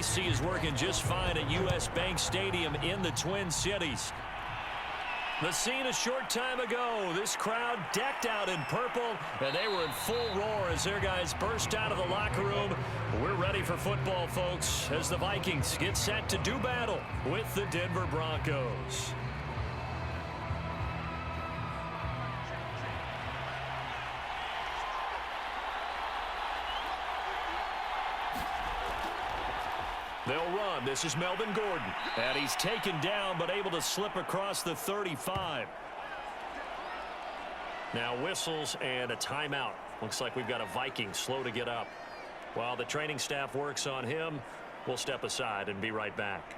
AC is working just fine at U.S. Bank Stadium in the Twin Cities. The scene a short time ago, this crowd decked out in purple, and they were in full roar as their guys burst out of the locker room. We're ready for football, folks, as the Vikings get set to do battle with the Denver Broncos. They'll run. This is Melvin Gordon. And he's taken down but able to slip across the 35. Now whistles and a timeout. Looks like we've got a Viking slow to get up. While the training staff works on him, we'll step aside and be right back.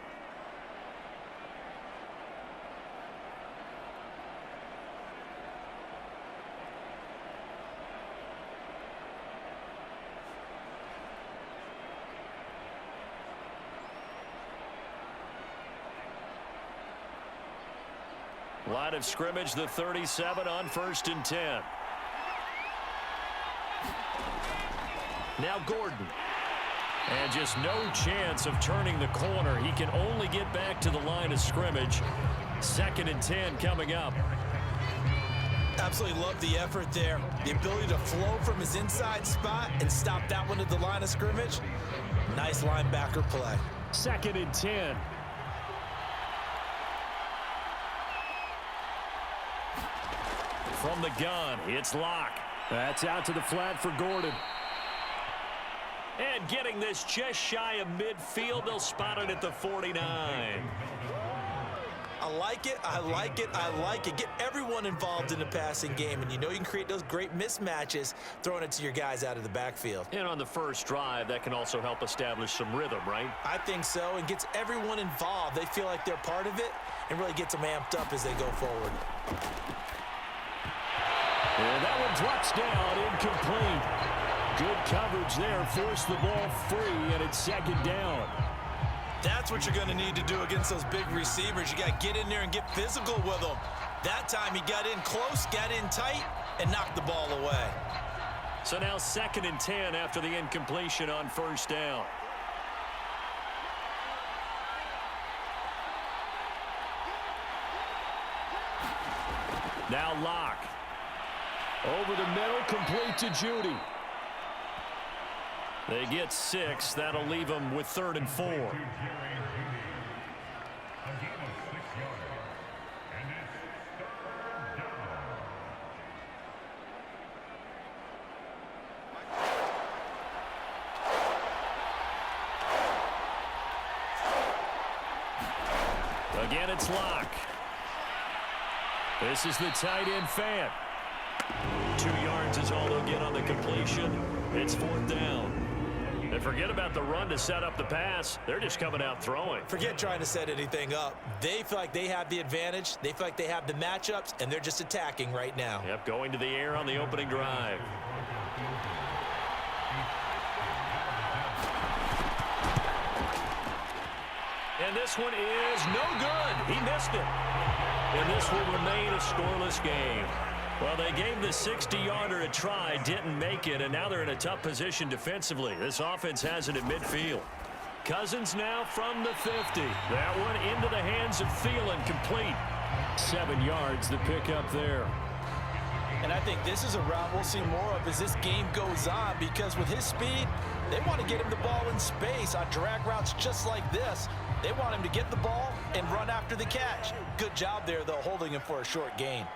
Line of scrimmage, the 37 on 1st and 10. Now Gordon. And just no chance of turning the corner. He can only get back to the line of scrimmage. 2nd and 10 coming up. Absolutely love the effort there. The ability to flow from his inside spot and stop that one at the line of scrimmage. Nice linebacker play. 2nd and 10. From the gun, it's Locke. That's out to the flat for Gordon. And getting this just shy of midfield, they'll spot it at the 49. I like it, I like it, I like it. Get everyone involved in the passing game, and you know you can create those great mismatches throwing it to your guys out of the backfield. And on the first drive, that can also help establish some rhythm, right? I think so, and gets everyone involved. They feel like they're part of it and really gets them amped up as they go forward. And that one drops down, incomplete. Good coverage there, forced the ball free, and it's 2nd down. That's what you're going to need to do against those big receivers. You got to get in there and get physical with them. That time he got in close, got in tight, and knocked the ball away. So now 2nd and 10 after the incompletion on 1st down. Now Locke. Over the middle, complete to Judy. They get 6. That'll leave them with 3rd and 4. Again, it's Locke. This is the tight end fan. 2 yards is all they'll get on the completion. It's 4th down. And forget about the run to set up the pass. They're just coming out throwing. Forget trying to set anything up. They feel like they have the advantage. They feel like they have the matchups, and they're just attacking right now. Yep, going to the air on the opening drive. And this one is no good. He missed it. And this will remain a scoreless game. Well, they gave the 60-yarder a try, didn't make it, and now they're in a tough position defensively. This offense has it at midfield. Cousins now from the 50. That one into the hands of Thielen, complete. 7 yards, the pickup there. And I think this is a route we'll see more of as this game goes on, because with his speed, they want to get him the ball in space on drag routes just like this. They want him to get the ball and run after the catch. Good job there, though, holding him for a short gain.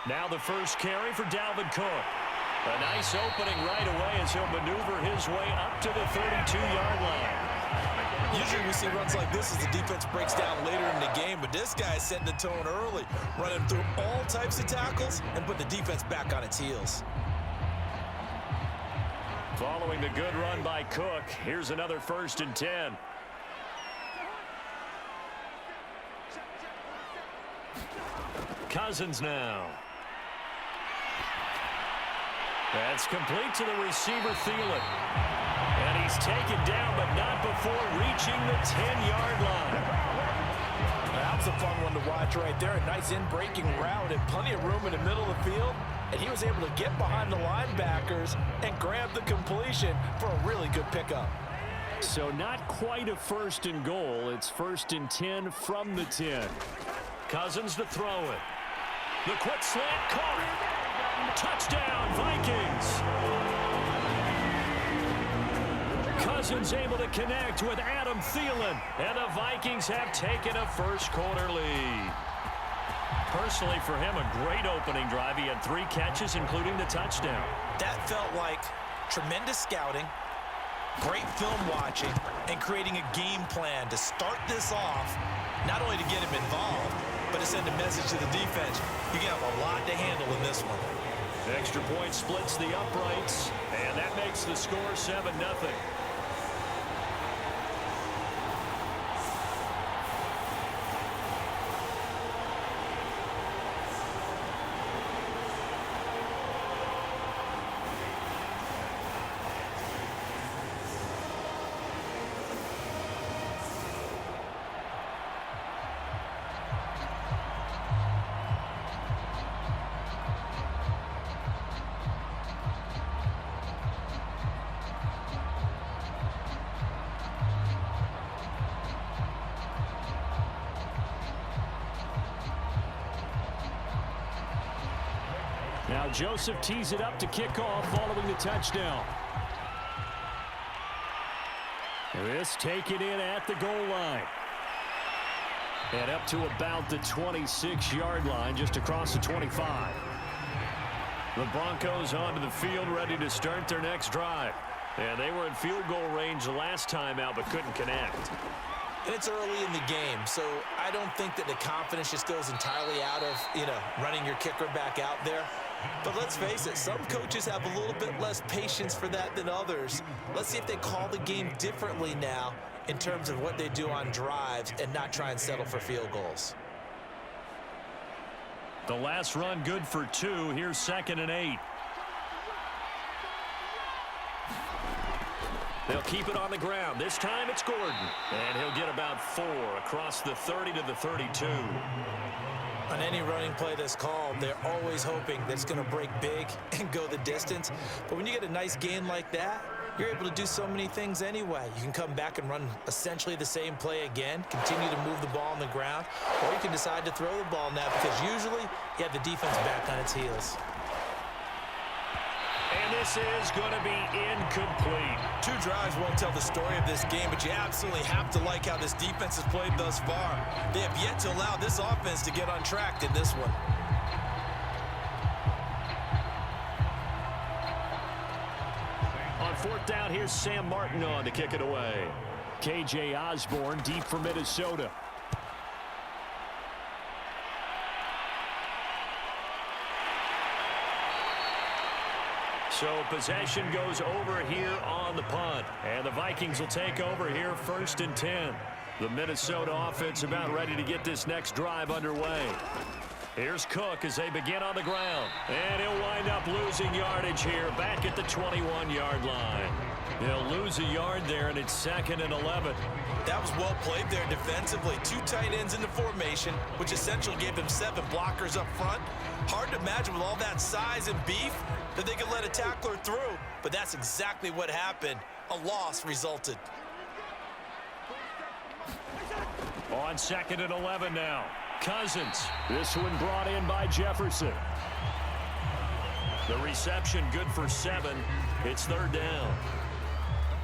Now the first carry for Dalvin Cook. A nice opening right away as he'll maneuver his way up to the 32-yard line. Usually we see runs like this as the defense breaks down later in the game, but this guy is setting the tone early, running through all types of tackles and put the defense back on its heels. Following the good run by Cook, here's another 1st and 10. Cousins now. That's complete to the receiver, Thielen. And he's taken down, but not before reaching the 10-yard line. That's a fun one to watch right there. A nice in-breaking route and plenty of room in the middle of the field. and he was able to get behind the linebackers and grab the completion for a really good pickup. So not quite a 1st and goal. It's 1st and 10 from the 10. Cousins to throw it. The quick slant caught. Touchdown, Vikings. Cousins able to connect with Adam Thielen, and the Vikings have taken a first-quarter lead. Personally, for him, a great opening drive. He had 3 catches, including the touchdown. That felt like tremendous scouting, great film watching, and creating a game plan to start this off, not only to get him involved, but to send a message to the defense. You got a lot to handle in this one. Extra point splits the uprights, and that makes the score 7-0. Now Joseph tees it up to kick off following the touchdown. This taken in at the goal line. And up to about the 26-yard line, just across the 25. The Broncos onto the field, ready to start their next drive. And they were in field goal range the last time out, but couldn't connect. And it's early in the game, so I don't think that the confidence just goes entirely out of, running your kicker back out there. But let's face it, some coaches have a little bit less patience for that than others. Let's see if they call the game differently now in terms of what they do on drives and not try and settle for field goals. The last run good for 2. Here's 2nd and 8. They'll keep it on the ground. This time it's Gordon. And he'll get about 4 across the 30 to the 32. On any running play that's called, they're always hoping that it's going to break big and go the distance. But when you get a nice gain like that, you're able to do so many things anyway. You can come back and run essentially the same play again, continue to move the ball on the ground, or you can decide to throw the ball now because usually you have the defense back on its heels. And this is going to be incomplete. 2 drives won't tell the story of this game, but you absolutely have to like how this defense has played thus far. They have yet to allow this offense to get on track in this one. On 4th down, here's Sam Martin on to kick it away. K.J. Osborne deep for Minnesota. So possession goes over here on the punt. And the Vikings will take over here 1st and 10. The Minnesota offense about ready to get this next drive underway. Here's Cook as they begin on the ground. And he'll wind up losing yardage here back at the 21-yard line. They'll lose a yard there, and it's 2nd and 11. That was well played there defensively. 2 tight ends in the formation, which essentially gave them 7 blockers up front. Hard to imagine with all that size and beef that they could let a tackler through, but that's exactly what happened. A loss resulted. On 2nd and 11 now. Cousins. This one brought in by Jefferson. The reception good for 7. It's 3rd down.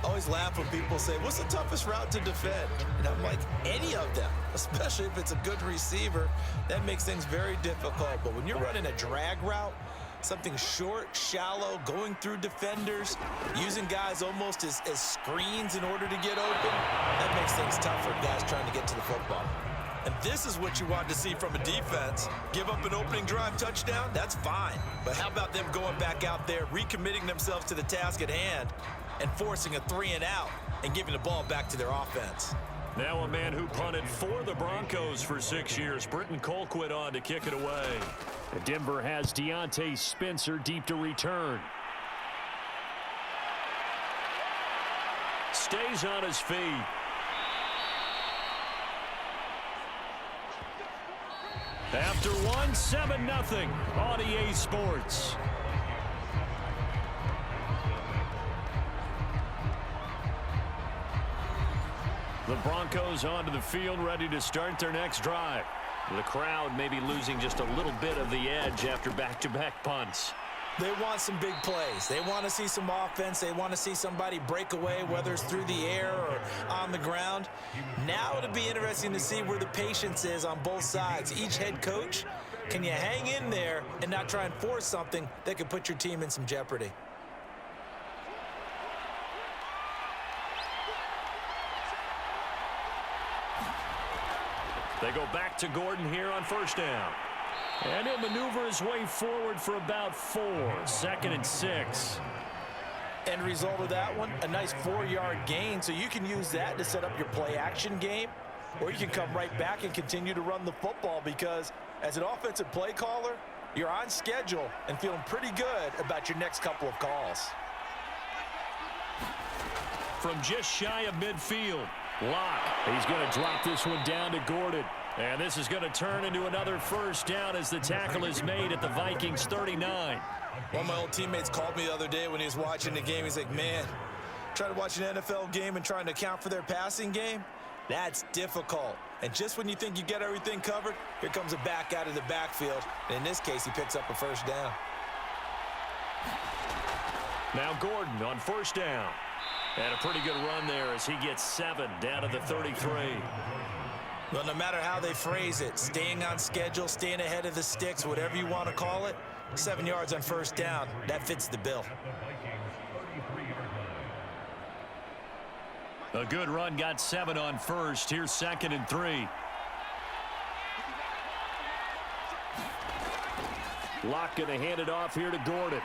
I always laugh when people say, what's the toughest route to defend? And I'm like, any of them, especially if it's a good receiver. That makes things very difficult. But when you're running a drag route, something short, shallow, going through defenders, using guys almost as screens in order to get open, that makes things tough for guys trying to get to the football. And this is what you want to see from a defense. Give up an opening drive touchdown, that's fine. But how about them going back out there, recommitting themselves to the task at hand, and forcing a 3-and-out and giving the ball back to their offense. Now a man who punted for the Broncos for 6 years, Britton Colquitt on to kick it away. Denver has Deontay Spencer deep to return. Stays on his feet. After one, 7-0 on EA Sports. The Broncos onto the field, ready to start their next drive. The crowd may be losing just a little bit of the edge after back-to-back punts. They want some big plays. They want to see some offense. They want to see somebody break away, whether it's through the air or on the ground. Now it'll be interesting to see where the patience is on both sides. Each head coach, can you hang in there and not try and force something that could put your team in some jeopardy? They go back to Gordon here on first down. And he'll maneuver his way forward for about 4. 2nd and 6. End result of that one, a nice 4-yard gain. So you can use that to set up your play-action game, or you can come right back and continue to run the football because as an offensive play caller, you're on schedule and feeling pretty good about your next couple of calls. From just shy of midfield, Locke. He's going to drop this one down to Gordon. And this is going to turn into another first down as the tackle is made at the Vikings 39. One of my old teammates called me the other day when he was watching the game. He's like, man, trying to watch an NFL game and trying to account for their passing game, that's difficult. And just when you think you get everything covered, here comes a back out of the backfield. And in this case, he picks up a first down. Now Gordon on first down. And a pretty good run there as he gets 7 down to the 33. Well, no matter how they phrase it, staying on schedule, staying ahead of the sticks, whatever you want to call it, 7 yards on first down, that fits the bill. A good run, got 7 on first. Here's 2nd and 3. Locke going to hand it off here to Gordon.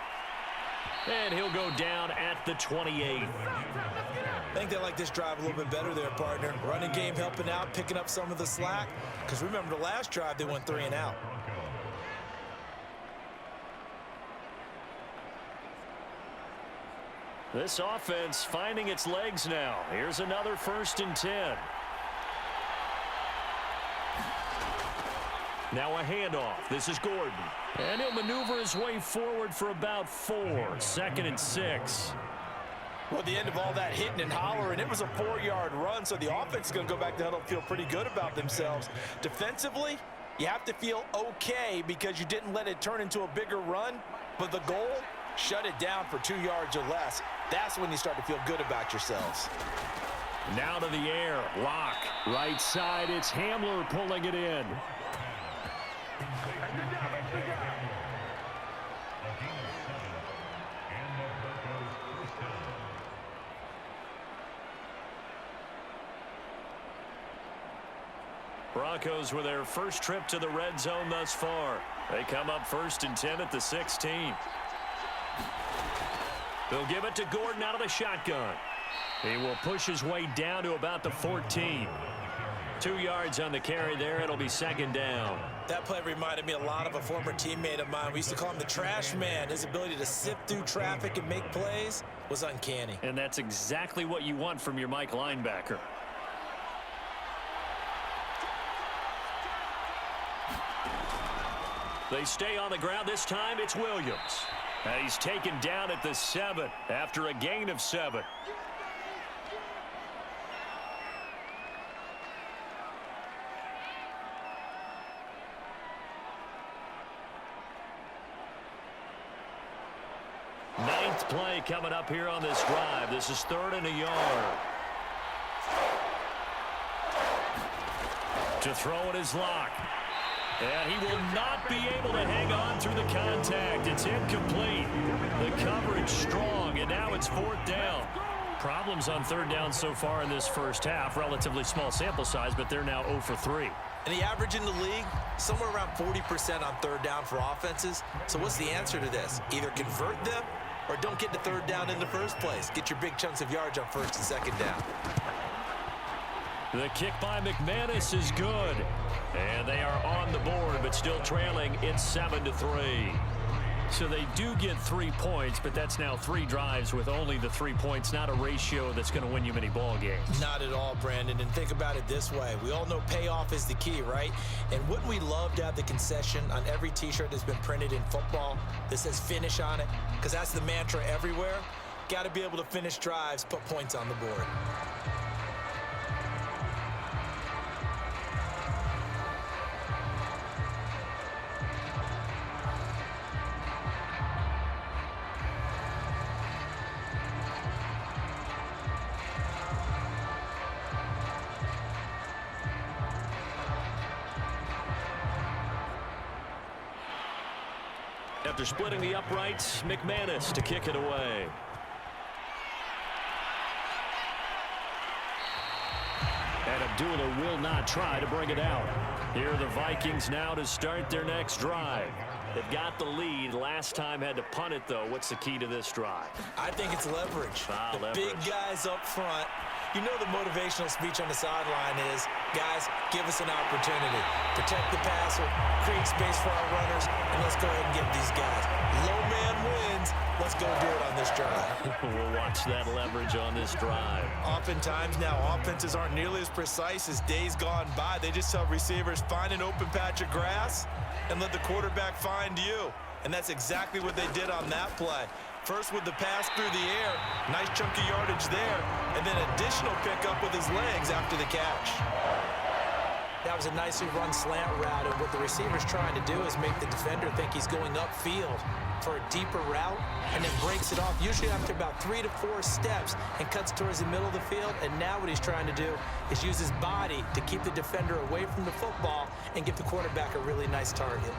And he'll go down at the 28. I think they like this drive a little bit better there, partner. Running game helping out, picking up some of the slack. Because remember the last drive, they went 3 and out. This offense finding its legs now. Here's another 1st and 10. Now a handoff. This is Gordon. And he'll maneuver his way forward for about 4. 2nd and 6. Well, at the end of all that hitting and hollering, it was a 4-yard run, so the offense is going to go back to huddle and feel pretty good about themselves. Defensively, you have to feel okay because you didn't let it turn into a bigger run, but the goal, shut it down for 2 yards or less. That's when you start to feel good about yourselves. Now to the air. Locke. Right side, it's Hamler pulling it in. Broncos with their first trip to the red zone thus far. They come up 1st and 10 at the 16. They'll give it to Gordon out of the shotgun. He will push his way down to about the 14. 2 yards on the carry there. It'll be 2nd down. That play reminded me a lot of a former teammate of mine. We used to call him the trash man. His ability to sift through traffic and make plays was uncanny. And that's exactly what you want from your Mike linebacker. They stay on the ground. This time it's Williams. And he's taken down at the 7 after a gain of 7. Ninth play coming up here on this drive. This is 3rd and a yard. To throw it is Locke. And he will not be able to hang on through the contact. It's incomplete. The coverage strong, and now it's 4th down. Problems on 3rd down so far in this first half. Relatively small sample size, but they're now 0 for 3. And the average in the league, somewhere around 40% on 3rd down for offenses. So what's the answer to this? Either convert them or don't get to 3rd down in the first place. Get your big chunks of yards on 1st and 2nd down. The kick by McManus is good. And they are on the board, but still trailing. It's 7-3. So they do get 3 points, but that's now 3 drives with only the 3 points, not a ratio that's going to win you many ball games. Not at all, Brandon. And think about it this way. We all know payoff is the key, right? And wouldn't we love to have the concession on every T-shirt that's been printed in football that says finish on it? Because that's the mantra everywhere. Got to be able to finish drives, put points on the board. After splitting the uprights, McManus to kick it away. And Abdullah will not try to bring it out. Here are the Vikings now to start their next drive. They've got the lead. Last time had to punt it, though. What's the key to this drive? I think it's leverage. Leverage. Big guys up front. You know the motivational speech on the sideline is, guys, give us an opportunity. Protect the passer, create space for our runners, and let's go ahead and get these guys. Low man wins. Let's go do it on this drive. We'll watch that leverage on this drive. Oftentimes now, offenses aren't nearly as precise as days gone by. They just tell receivers, find an open patch of grass and let the quarterback find you. And that's exactly what they did on that play. First with the pass through the air, nice chunky yardage there, and then additional pickup with his legs after the catch. That was a nicely run slant route, and what the receiver's trying to do is make the defender think he's going upfield for a deeper route, and then breaks it off, usually after about 3 to 4 steps, and cuts towards the middle of the field. And now what he's trying to do is use his body to keep the defender away from the football and give the quarterback a really nice target.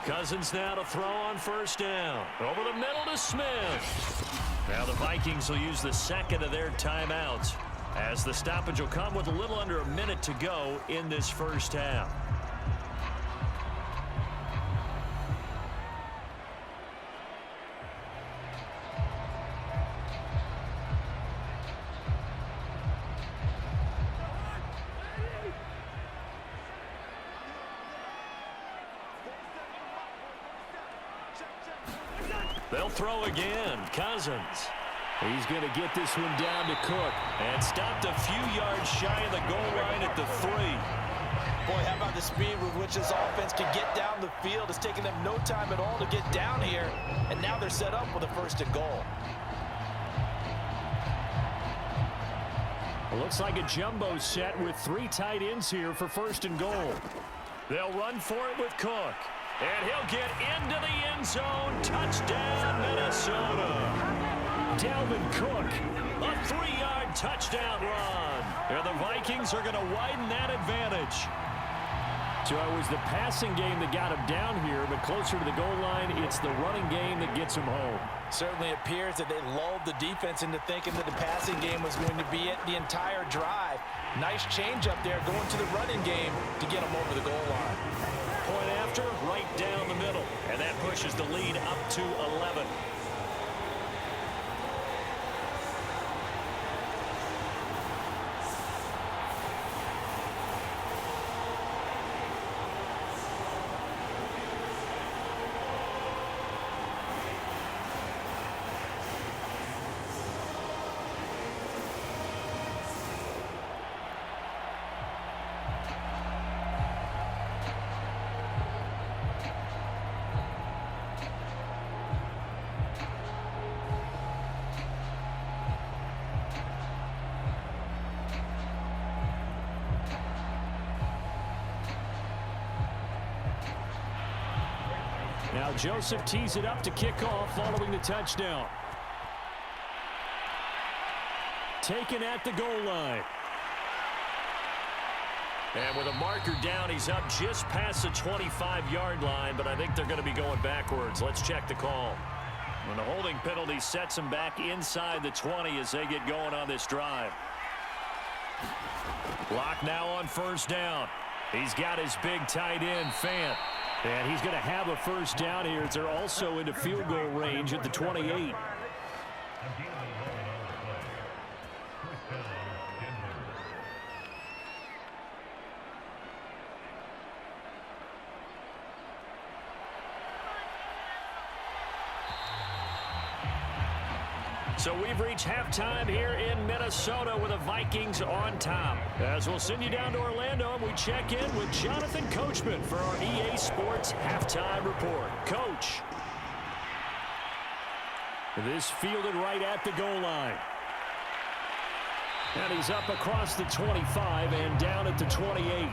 Cousins now to throw on first down. Over the middle to Smith. Now the Vikings will use the second of their timeouts, as the stoppage will come with a little under a minute to go in this first half. They'll throw again. Cousins. He's going to get this one down to Cook. And stopped a few yards shy of the goal line at the 3. Boy, how about the speed with which this offense can get down the field? It's taken them no time at all to get down here. And now they're set up with a 1st and goal. It looks like a jumbo set with 3 tight ends here for 1st and goal. They'll run for it with Cook. And he'll get into the end zone. Touchdown, Minnesota. Dalvin Cook, a 3-yard touchdown run. And the Vikings are going to widen that advantage. So it was the passing game that got him down here, but closer to the goal line, it's the running game that gets him home. Certainly appears that they lulled the defense into thinking that the passing game was going to be it the entire drive. Nice change up there going to the running game to get him over the goal line. Point after, right down the middle. And that pushes the lead up to 11. Now Joseph tees it up to kick off following the touchdown. Taken at the goal line. And with a marker down, he's up just past the 25-yard line, but I think they're going to be going backwards. Let's check the call. When the holding penalty sets him back inside the 20 as they get going on this drive. Clock now on first down. He's got his big tight end, Fant. And he's going to have a first down here as they're also into field goal range at the 28. So we've reached halftime here in Minnesota with the Vikings on top. As we'll send you down to Orlando, and we check in with Jonathan Coachman for our EA Sports Halftime Report. Coach. This fielded right at the goal line. And he's up across the 25 and down at the 28.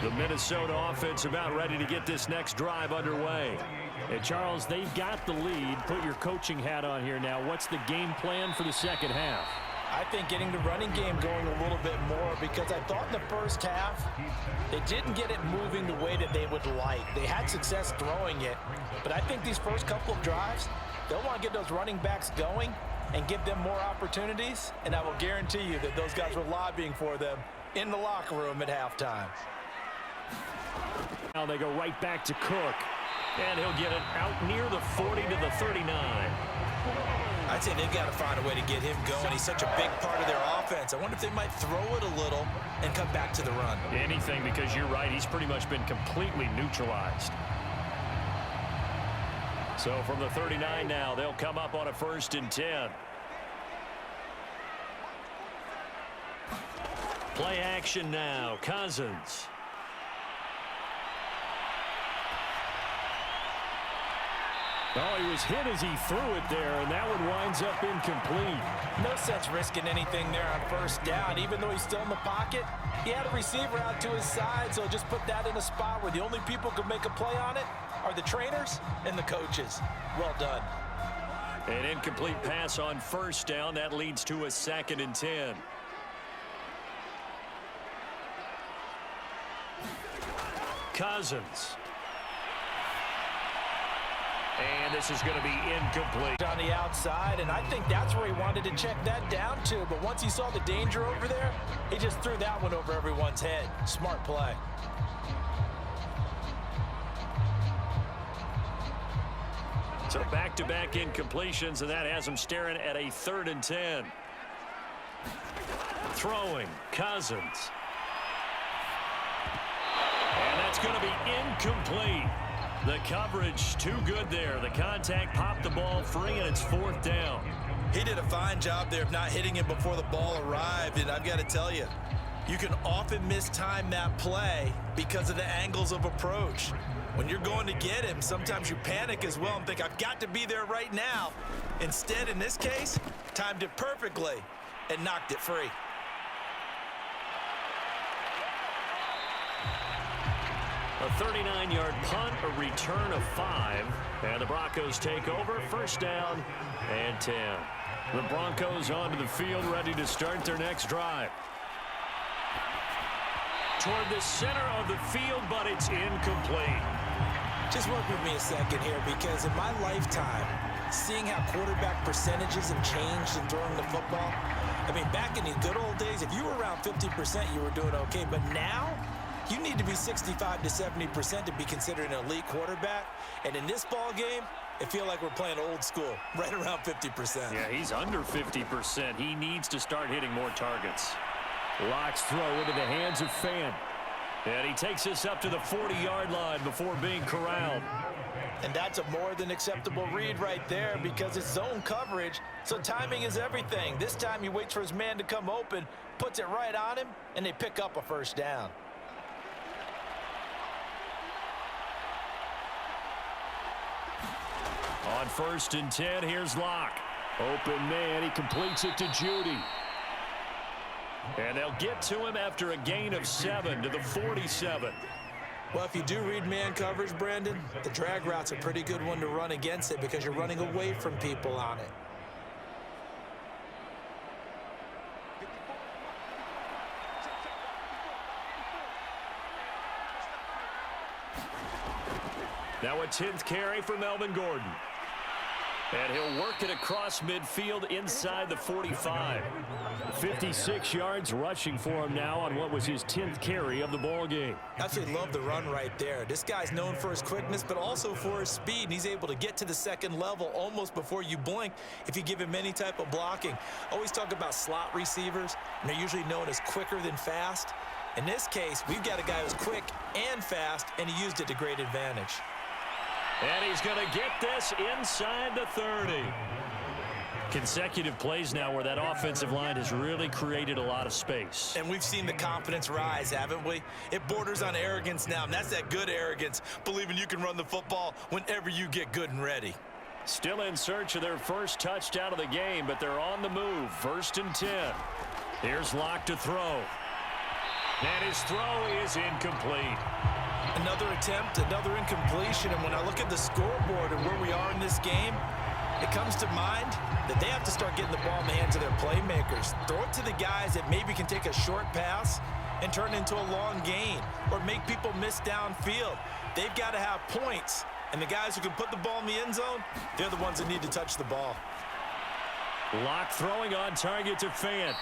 The Minnesota offense about ready to get this next drive underway. And Charles, they've got the lead. Put your coaching hat on here now. What's the game plan for the second half? I think getting the running game going a little bit more, because I thought in the first half they didn't get it moving the way that they would like. They had success throwing it, but I think these first couple of drives, they'll want to get those running backs going and give them more opportunities, and I will guarantee you that those guys were lobbying for them in the locker room at halftime. Now they go right back to Cook. And he'll get it out near the 40 to the 39. I'd say they've got to find a way to get him going. He's such a big part of their offense. I wonder if they might throw it a little and come back to the run. Anything, because you're right. He's pretty much been completely neutralized. So from the 39 now, they'll come up on a 1st and 10. Play action now. Cousins. Oh, he was hit as he threw it there, and that one winds up incomplete. No sense risking anything there on 1st down. Even though he's still in the pocket, he had a receiver out to his side, so just put that in a spot where the only people who can make a play on it are the trainers and the coaches. Well done. An incomplete pass on 1st down. That leads to a 2nd and 10. Cousins. And this is going to be incomplete. On the outside, and I think that's where he wanted to check that down to. But once he saw the danger over there, he just threw that one over everyone's head. Smart play. So back-to-back incompletions, and that has him staring at a 3rd and 10. Throwing, Cousins. And that's going to be incomplete. The coverage too good there. The contact popped the ball free, and it's 4th down. He did a fine job there of not hitting him before the ball arrived, and I've got to tell you, you can often mistime that play because of the angles of approach. When you're going to get him, sometimes you panic as well and think, I've got to be there right now. Instead, in this case, timed it perfectly and knocked it free. A 39-yard punt, a return of 5, and the Broncos take over. 1st down and 10. The Broncos onto the field, ready to start their next drive. Toward the center of the field, but it's incomplete. Just work with me a second here, because in my lifetime, seeing how quarterback percentages have changed in throwing the football, I mean, back in the good old days, if you were around 50%, you were doing okay. But now, you need to be 65 to 70% to be considered an elite quarterback. And in this ball game, I feel like we're playing old school, right around 50%. Yeah, he's under 50%. He needs to start hitting more targets. Locks throw into the hands of Fan. And he takes us up to the 40-yard line before being corralled. And that's a more than acceptable read right there, because it's zone coverage, so timing is everything. This time he waits for his man to come open, puts it right on him, and they pick up a 1st down. On 1st and 10, here's Locke. Open man, he completes it to Judy. And they'll get to him after a gain of 7 to the 47. Well, if you do read man coverage, Brandon, the drag route's a pretty good one to run against it because you're running away from people on it. Now a 10th carry for Melvin Gordon. And he'll work it across midfield inside the 45. 56 yards rushing for him now on what was his 10th carry of the ball game. Absolutely love the run right there. This guy's known for his quickness, but also for his speed. And he's able to get to the second level almost before you blink if you give him any type of blocking. Always talk about slot receivers, and they're usually known as quicker than fast. In this case, we've got a guy who's quick and fast, and he used it to great advantage. And he's going to get this inside the 30. Consecutive plays now where that offensive line has really created a lot of space. And we've seen the confidence rise, haven't we? It borders on arrogance now, and that's that good arrogance, believing you can run the football whenever you get good and ready. Still in search of their first touchdown of the game, but they're on the move. 1st and 10. Here's Locke to throw. And his throw is incomplete. Another attempt, another incompletion, and when I look at the scoreboard and where we are in this game, it comes to mind that they have to start getting the ball in the hands of their playmakers. Throw it to the guys that maybe can take a short pass and turn it into a long gain or make people miss downfield. They've got to have points, and the guys who can put the ball in the end zone, they're the ones that need to touch the ball. Locke throwing on target to Fant.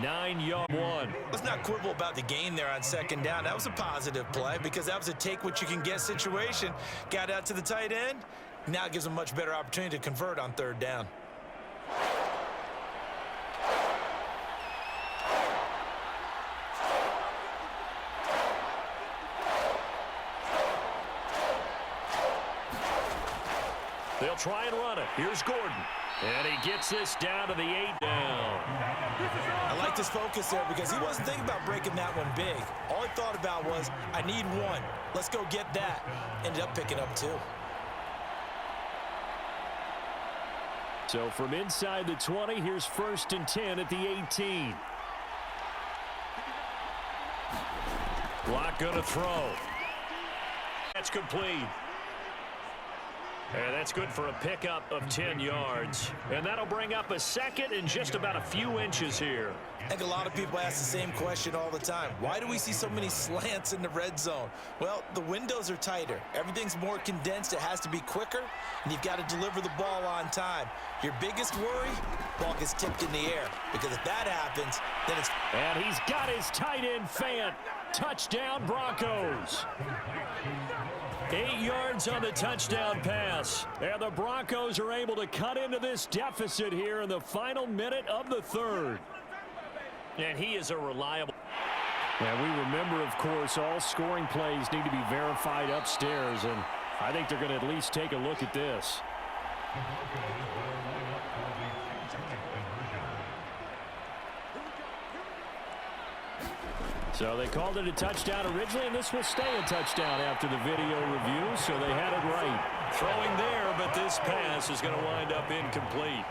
9-yard one. Let's not quibble about the gain there on 2nd down. That was a positive play because that was a take-what-you-can-get situation. Got out to the tight end. Now it gives them a much better opportunity to convert on 3rd down. They'll try and run it. Here's Gordon. And he gets this down to the 8 down. I like this focus there because he wasn't thinking about breaking that one big. All he thought about was, I need one. Let's go get that. Ended up picking up 2. So from inside the 20, here's 1st and 10 at the 18. Locke gonna throw. That's complete. And that's good for a pickup of 10 yards. And that'll bring up a 2nd and just about a few inches here. I think a lot of people ask the same question all the time. Why do we see so many slants in the red zone? Well, the windows are tighter. Everything's more condensed. It has to be quicker, and you've got to deliver the ball on time. Your biggest worry, ball gets tipped in the air. Because if that happens, then it's... And he's got his tight end, Fant. Touchdown, Broncos. 8 yards on the touchdown pass. And the Broncos are able to cut into this deficit here in the final minute of the 3rd. And he is a reliable. And we remember, of course, all scoring plays need to be verified upstairs. And I think they're going to at least take a look at this. So they called it a touchdown originally, and this will stay a touchdown after the video review, so they had it right. Throwing there, but this pass is going to wind up incomplete.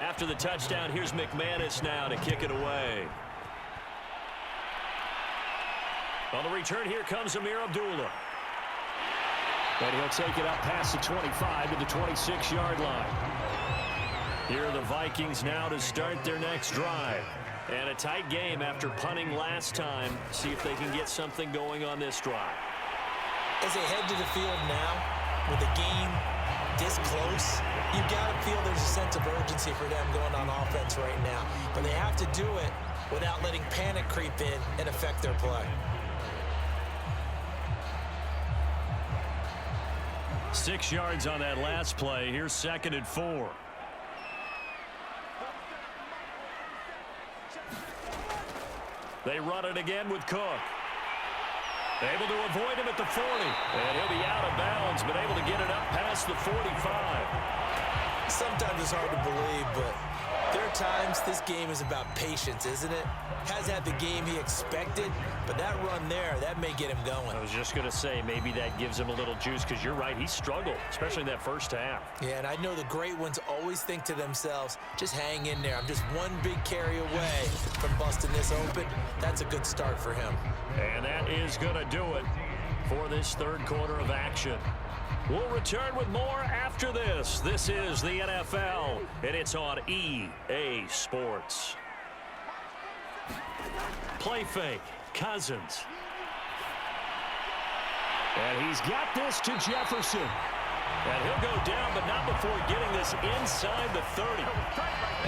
After the touchdown, here's McManus now to kick it away. On the return, here comes Amir Abdullah. And he'll take it up past the 25 to the 26-yard line. Here are the Vikings now to start their next drive. And a tight game after punting last time. See if they can get something going on this drive. As they head to the field now, with the game this close, you've got to feel there's a sense of urgency for them going on offense right now. But they have to do it without letting panic creep in and affect their play. 6 yards on that last play. Here's 2nd and 4. They run it again with Cook. Able to avoid him at the 40. And he'll be out of bounds, but able to get it up past the 45. Sometimes it's hard to believe, but there are times this game is about patience, isn't it? Hasn't had the game he expected, but that run there, that may get him going. I was just going to say, maybe that gives him a little juice, because you're right, he struggled, especially in that first half. Yeah, and I know the great ones always think to themselves, just hang in there. I'm just one big carry away from busting this open. That's a good start for him. And that is going to do it for this third quarter of action. We'll return with more after this. This is the NFL, and it's on EA Sports. Play fake, Cousins. And he's got this to Jefferson. And he'll go down, but not before getting this inside the 30.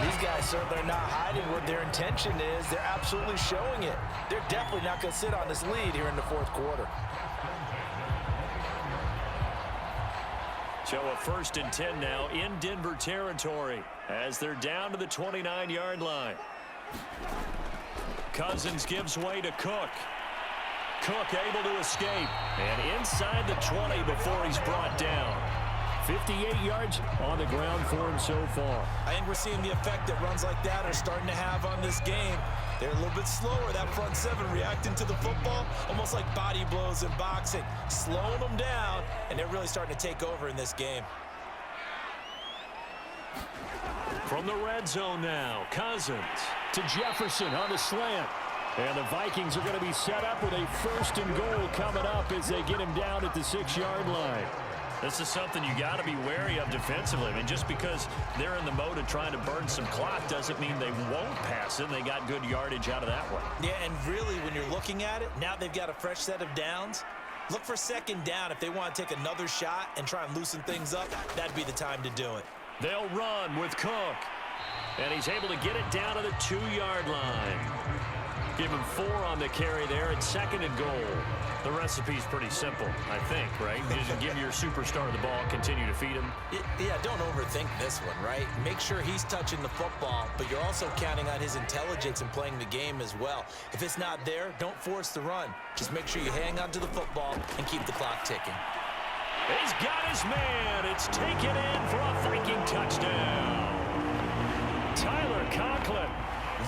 These guys certainly are not hiding what their intention is. They're absolutely showing it. They're definitely not going to sit on this lead here in the fourth quarter. So a 1st and 10 now in Denver territory as they're down to the 29-yard line. Cousins gives way to Cook. Cook able to escape. And inside the 20 before he's brought down. 58 yards on the ground for him so far. I think we're seeing the effect that runs like that are starting to have on this game. They're a little bit slower, that front seven, reacting to the football, almost like body blows in boxing, slowing them down, and they're really starting to take over in this game. From the red zone now, Cousins to Jefferson on the slant. And the Vikings are going to be set up with a 1st and goal coming up as they get him down at the 6-yard line. This is something you got to be wary of defensively. I mean, just because they're in the mode of trying to burn some clock doesn't mean they won't pass it. They got good yardage out of that one. Yeah, and really, when you're looking at it, now they've got a fresh set of downs. Look for 2nd down if they want to take another shot and try and loosen things up. That'd be the time to do it. They'll run with Cook. And he's able to get it down to the 2-yard line. Give him 4 on the carry there at 2nd and goal. The recipe's pretty simple, I think, right? Just give your superstar the ball, continue to feed him. Yeah, don't overthink this one, right? Make sure he's touching the football, but you're also counting on his intelligence and playing the game as well. If it's not there, don't force the run. Just make sure you hang on to the football and keep the clock ticking. He's got his man. It's taken in for a Viking touchdown. Tyler Conklin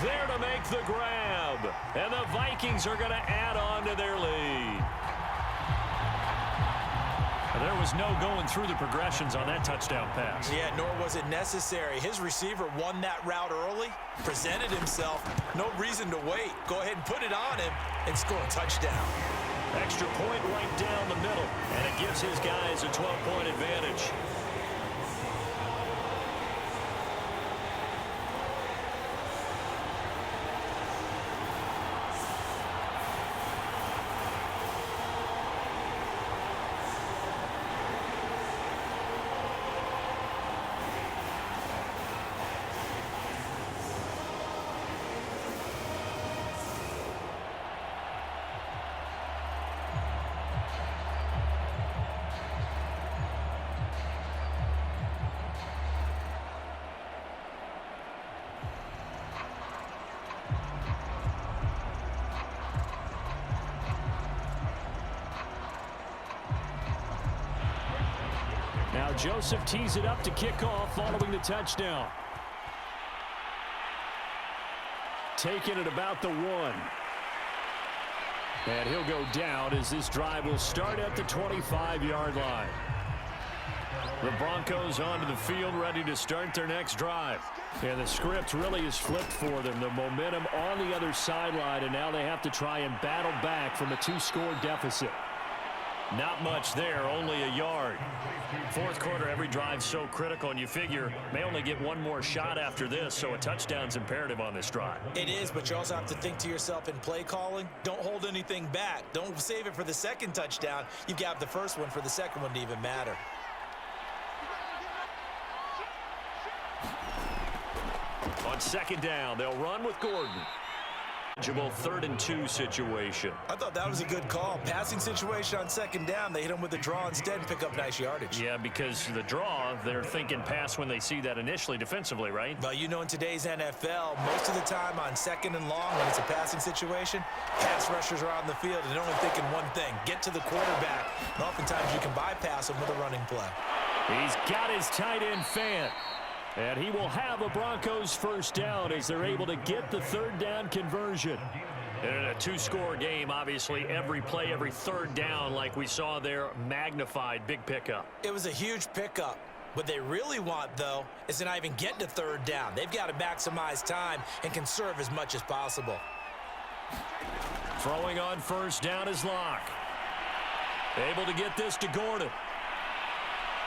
there to make the grab. And the Vikings are going to add on to their lead. There was no going through the progressions on that touchdown pass. Yeah, nor was it necessary. His receiver won that route early, presented himself. No reason to wait. Go ahead and put it on him and score a touchdown. Extra point right down the middle, and it gives his guys a 12-point advantage. Now Joseph tees it up to kick off following the touchdown. Taking it about the 1. And he'll go down as this drive will start at the 25-yard line. The Broncos onto the field ready to start their next drive. And the script really is flipped for them. The momentum on the other sideline, and now they have to try and battle back from a 2-score deficit. Not much there, only a yard. Fourth quarter, every drive's so critical, and you figure may only get one more shot after this, so a touchdown's imperative on this drive. It is, but you also have to think to yourself in play calling, don't hold anything back. Don't save it for the second touchdown. You've got the first one for the second one to even matter. On 2nd down, they'll run with Gordon. 3rd and 2 situation. I thought that was a good call. Passing situation on 2nd down. They hit him with the draw instead and pick up nice yardage. Yeah, because the draw, they're thinking pass when they see that initially defensively, right? Well, you know, in today's NFL, most of the time on 2nd and long, when it's a passing situation, pass rushers are on the field and they're only thinking one thing, get to the quarterback. And oftentimes you can bypass them with a running play. He's got his tight end fan. And he will have a Broncos first down as they're able to get the third down conversion. And in a two-score game, obviously, every play, every third down, like we saw there, magnified. Big pickup. It was a huge pickup. What they really want, though, is to not even get to third down. They've got to maximize time and conserve as much as possible. Throwing on first down is Locke. Able to get this to Gordon.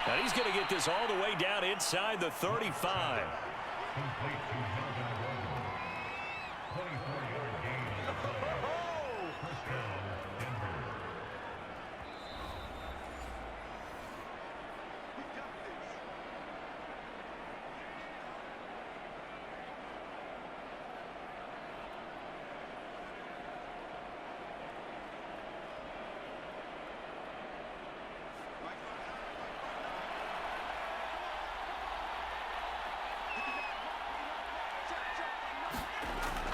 And he's going to get this all the way down inside the 35.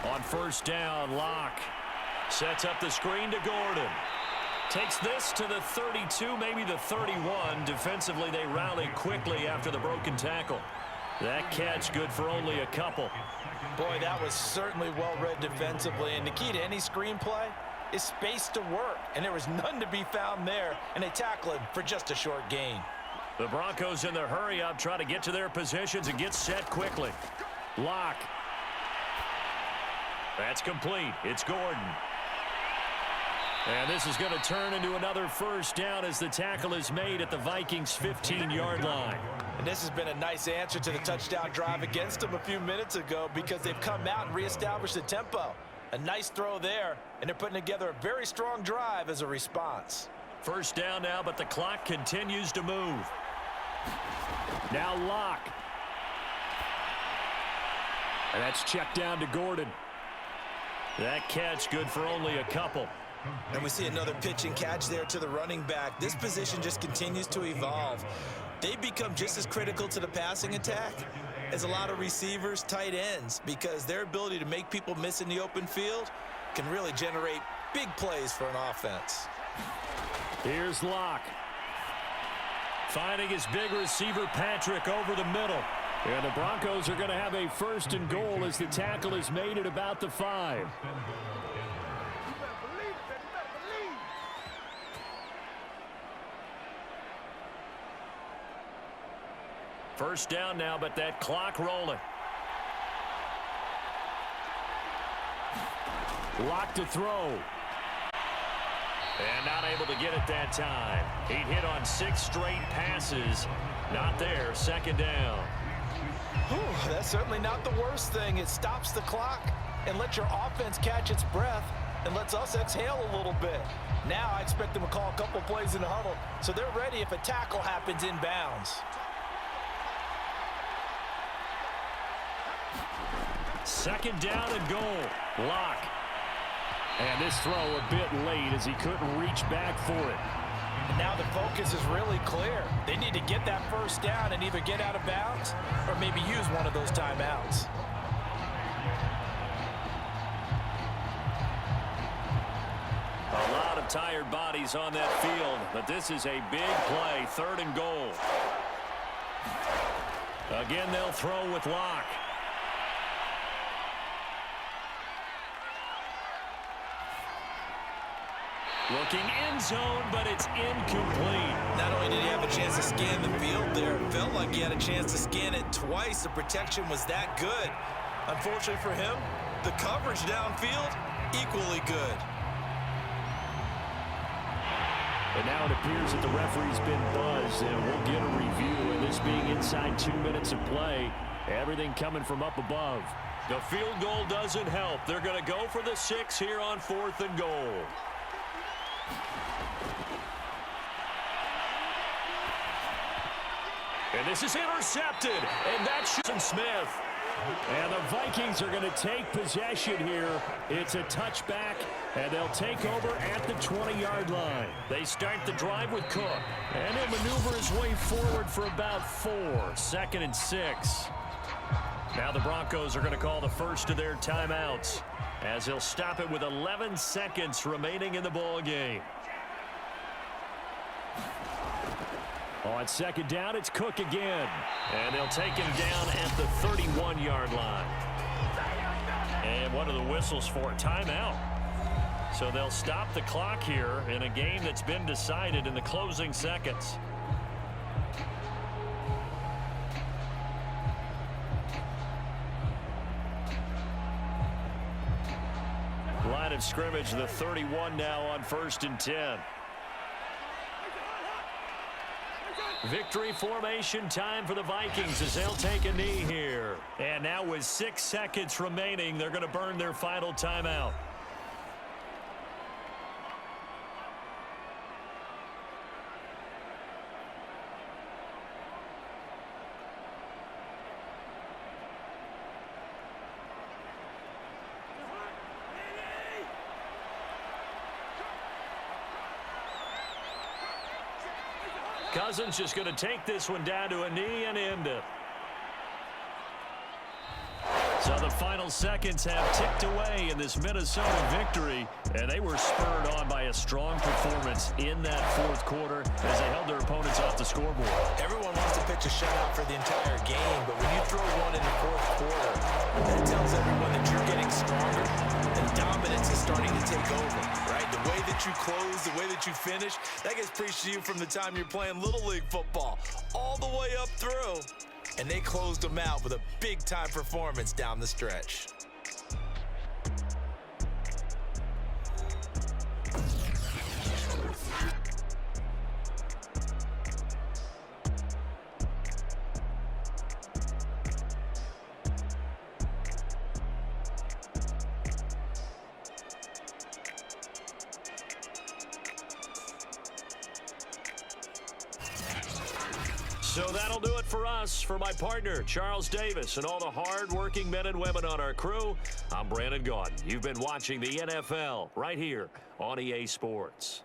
On first down, Locke sets up the screen to Gordon. Takes this to the 32, maybe the 31. Defensively, they rally quickly after the broken tackle. That catch good for only a couple. Boy, that was certainly well read defensively. And the key to any screenplay is space to work. And there was none to be found there. And they tackle him for just a short gain. The Broncos in the hurry-up try to get to their positions and get set quickly. Locke. That's complete. It's Gordon. And this is going to turn into another first down as the tackle is made at the Vikings' 15-yard line. And this has been a nice answer to the touchdown drive against them a few minutes ago because they've come out and reestablished the tempo. A nice throw there, and they're putting together a very strong drive as a response. First down now, but the clock continues to move. Now Locke. And that's checked down to Gordon. That catch good for only a couple. And we see another pitch and catch there to the running back. This position just continues to evolve. They become just as critical to the passing attack as a lot of receivers, tight ends, because their ability to make people miss in the open field can really generate big plays for an offense. Here's Locke. Finding his big receiver, Patrick, over the middle. And the Broncos are going to have a first and goal as the tackle is made at about the 5. First down now, but that clock rolling. Locke to throw. And not able to get it that time. He'd hit on 6 straight passes. Not there. Second down. Whew, that's certainly not the worst thing. It stops the clock and lets your offense catch its breath and lets us exhale a little bit. Now I expect them to call a couple plays in the huddle so they're ready if a tackle happens inbounds. Second down and goal. Locke. And this throw a bit late as he couldn't reach back for it. And now the focus is really clear. They need to get that first down and either get out of bounds or maybe use one of those timeouts. A lot of tired bodies on that field, but this is a big play. Third and goal. Again, they'll throw with Locke. Looking end zone, but it's incomplete. Not only did he have a chance to scan the field there, it felt like he had a chance to scan it twice. The protection was that good. Unfortunately for him, the coverage downfield, equally good. And now it appears that the referee's been buzzed, and we'll get a review. And this being inside 2 minutes of play, everything coming from up above. The field goal doesn't help. They're going to go for the 6 here on 4th and goal. And this is intercepted, and that's Smith. And the Vikings are going to take possession here. It's a touchback, and they'll take over at the 20-yard line. They start the drive with Cook, and he'll maneuver his way forward for about 4. 2nd and 6. Now the Broncos are going to call the first of their timeouts as they'll stop it with 11 seconds remaining in the ball game. On second down, it's Cook again. And they'll take him down at the 31-yard line. And what are the whistles for? Timeout. So they'll stop the clock here in a game that's been decided in the closing seconds. Line of scrimmage, the 31 now on 1st and 10. Victory formation time for the Vikings as they'll take a knee here. And now with 6 seconds remaining, they're going to burn their final timeout. Cousins just going to take this one down to a knee and end it. So the final seconds have ticked away in this Minnesota victory, and they were spurred on by a strong performance in that fourth quarter as they held their opponents off the scoreboard. Everyone wants to pitch a shutout for the entire game, but when you throw one in the fourth quarter, that tells everyone that you're getting stronger and dominance is starting to take over, right? The way that you close, the way that you finish, that gets preached to you from the time you're playing Little League football all the way up through. And they closed them out with a big-time performance down the stretch. So that'll do it for us. For my partner, Charles Davis, and all the hard-working men and women on our crew, I'm Brandon Gaudin. You've been watching the NFL right here on EA Sports.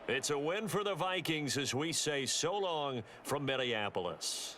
It's a win for the Vikings as we say so long from Minneapolis.